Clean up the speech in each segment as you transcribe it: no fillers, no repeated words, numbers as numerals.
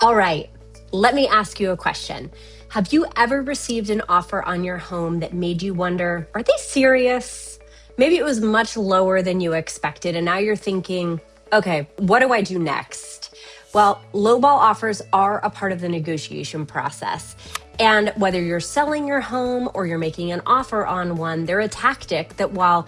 All right, let me ask you a question. Have you ever received an offer on your home that made you wonder, are they serious? Maybe it was much lower than you expected, and now you're thinking, okay, what do I do next? Well, lowball offers are a part of the negotiation process. And whether you're selling your home or you're making an offer on one, they're a tactic that while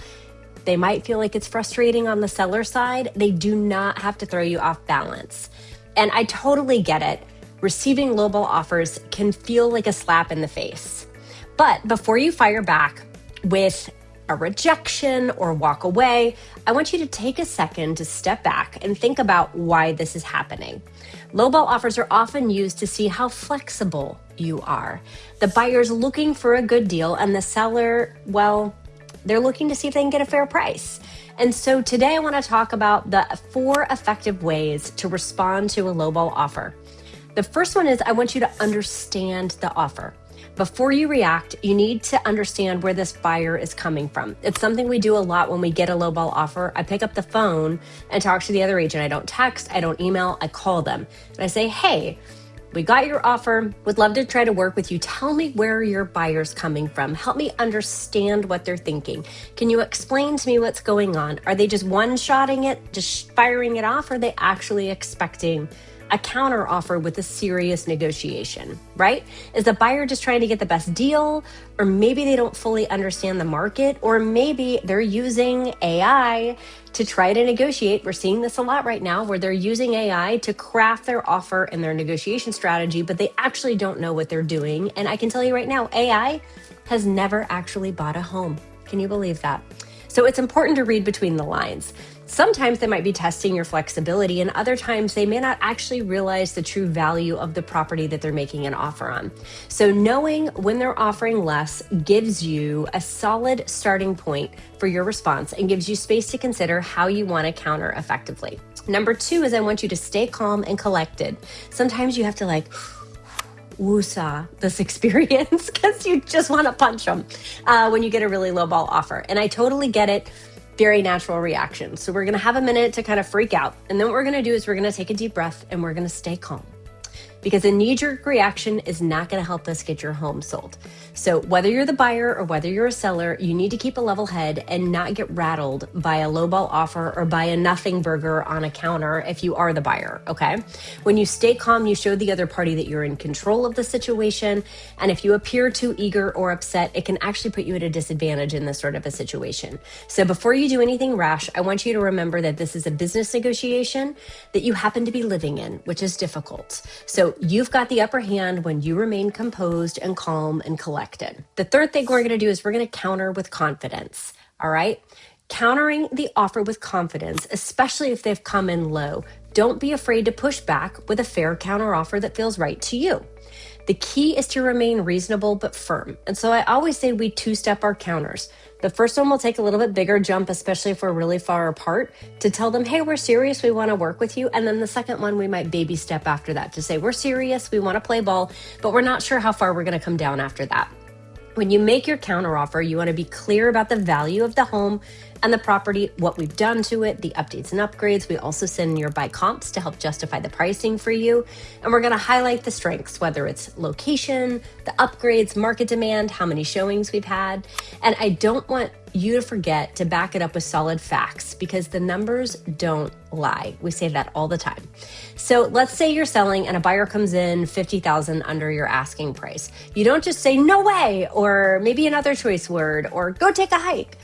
they might feel like it's frustrating on the seller side, they do not have to throw you off balance. And I totally get it. Receiving lowball offers can feel like a slap in the face. But before you fire back with a rejection or walk away, I want you to take a second to step back and think about why this is happening. Lowball offers are often used to see how flexible you are. The buyer's looking for a good deal, and the seller, well, they're looking to see if they can get a fair price. And so today I want to talk about the 4 effective ways to respond to a lowball offer. The first one is I want you to understand the offer. Before you react, you need to understand where this buyer is coming from. It's something we do a lot when we get a lowball offer. I pick up the phone and talk to the other agent. I don't text, I don't email, I call them. And I say, hey, we got your offer. Would love to try to work with you. Tell me where your buyer's coming from. Help me understand what they're thinking. Can you explain to me what's going on? Are they just one-shotting it, just firing it off? Or are they actually expecting a counter offer with a serious negotiation, right? Is the buyer just trying to get the best deal? Or maybe they don't fully understand the market, or maybe they're using AI to try to negotiate. We're seeing this a lot right now where they're using AI to craft their offer and their negotiation strategy, but they actually don't know what they're doing. And I can tell you right now, AI has never actually bought a home. Can you believe that? So it's important to read between the lines. Sometimes they might be testing your flexibility, and other times they may not actually realize the true value of the property that they're making an offer on. So knowing when they're offering less gives you a solid starting point for your response and gives you space to consider how you want to counter effectively. Number 2 is I want you to stay calm and collected. Sometimes you have to woosah this experience because you just want to punch them when you get a really lowball offer. And I totally get it. Very natural reaction. So we're going to have a minute to kind of freak out. And then what we're going to do is we're going to take a deep breath and we're going to stay calm. Because a knee-jerk reaction is not going to help us get your home sold. So whether you're the buyer or whether you're a seller, you need to keep a level head and not get rattled by a lowball offer or by a nothing burger on a counter if you are the buyer, okay? When you stay calm, you show the other party that you're in control of the situation. And if you appear too eager or upset, it can actually put you at a disadvantage in this sort of a situation. So before you do anything rash, I want you to remember that this is a business negotiation that you happen to be living in, which is difficult. So you've got the upper hand when you remain composed and calm and collected. The third thing we're going to do is we're going to counter with confidence. All right. Countering the offer with confidence, especially if they've come in low. Don't be afraid to push back with a fair counter offer that feels right to you. The key is to remain reasonable but firm. And so I always say we 2-step our counters. The first one will take a little bit bigger jump, especially if we're really far apart, to tell them, hey, we're serious, we want to work with you. And then the second one, we might baby step after that to say, we're serious, we want to play ball, but we're not sure how far we're going to come down after that. When you make your counteroffer, you want to be clear about the value of the home and the property, what we've done to it, the updates and upgrades. We also send nearby comps to help justify the pricing for you. And we're going to highlight the strengths, whether it's location, the upgrades, market demand, how many showings we've had. And I don't want you to forget to back it up with solid facts because the numbers don't lie. We say that all the time. So let's say you're selling and a buyer comes in $50,000 under your asking price. You don't just say no way, or maybe another choice word, or go take a hike.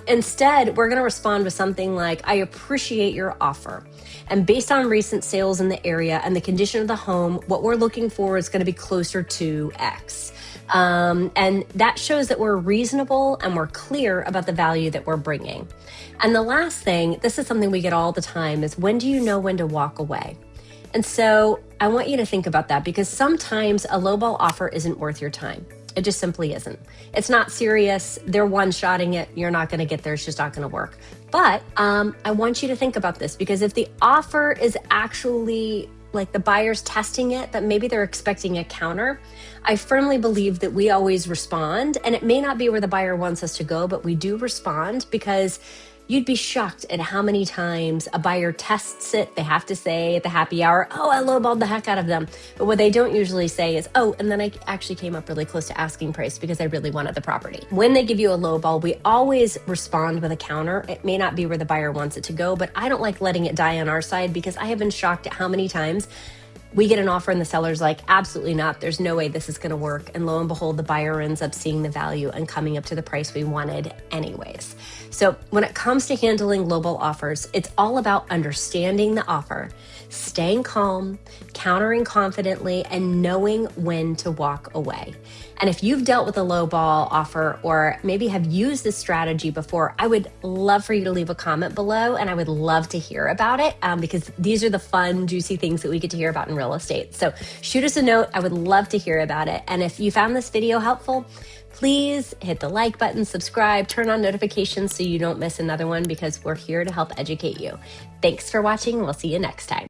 Instead, we're going to respond with something like, I appreciate your offer. And based on recent sales in the area and the condition of the home, what we're looking for is going to be closer to X. And that shows that we're reasonable and we're clear about the value that we're bringing. And the last thing, this is something we get all the time, is when do you know when to walk away? And so I want you to think about that because sometimes a lowball offer isn't worth your time. It just simply isn't. It's not serious. They're one-shotting it. You're not going to get there. It's just not going to work. But I want you to think about this because if the offer is actually like the buyer's testing it, but maybe they're expecting a counter, I firmly believe that we always respond. And it may not be where the buyer wants us to go, but we do respond because You'd be shocked at how many times a buyer tests it. They have to say at the happy hour, oh, I lowballed the heck out of them. But what they don't usually say is, oh, and then I actually came up really close to asking price because I really wanted the property. When they give you a lowball, we always respond with a counter. It may not be where the buyer wants it to go, but I don't like letting it die on our side because I have been shocked at how many times we get an offer and the seller's like, absolutely not. There's no way this is going to work. And lo and behold, the buyer ends up seeing the value and coming up to the price we wanted anyways. So when it comes to handling lowball offers, it's all about understanding the offer, staying calm, countering confidently, and knowing when to walk away. And if you've dealt with a lowball offer or maybe have used this strategy before, I would love for you to leave a comment below, and I would love to hear about it because these are the fun, juicy things that we get to hear about in real estate. So shoot us a note. I would love to hear about it. And if you found this video helpful, please hit the like button, subscribe, turn on notifications so you don't miss another one because we're here to help educate you. Thanks for watching. We'll see you next time.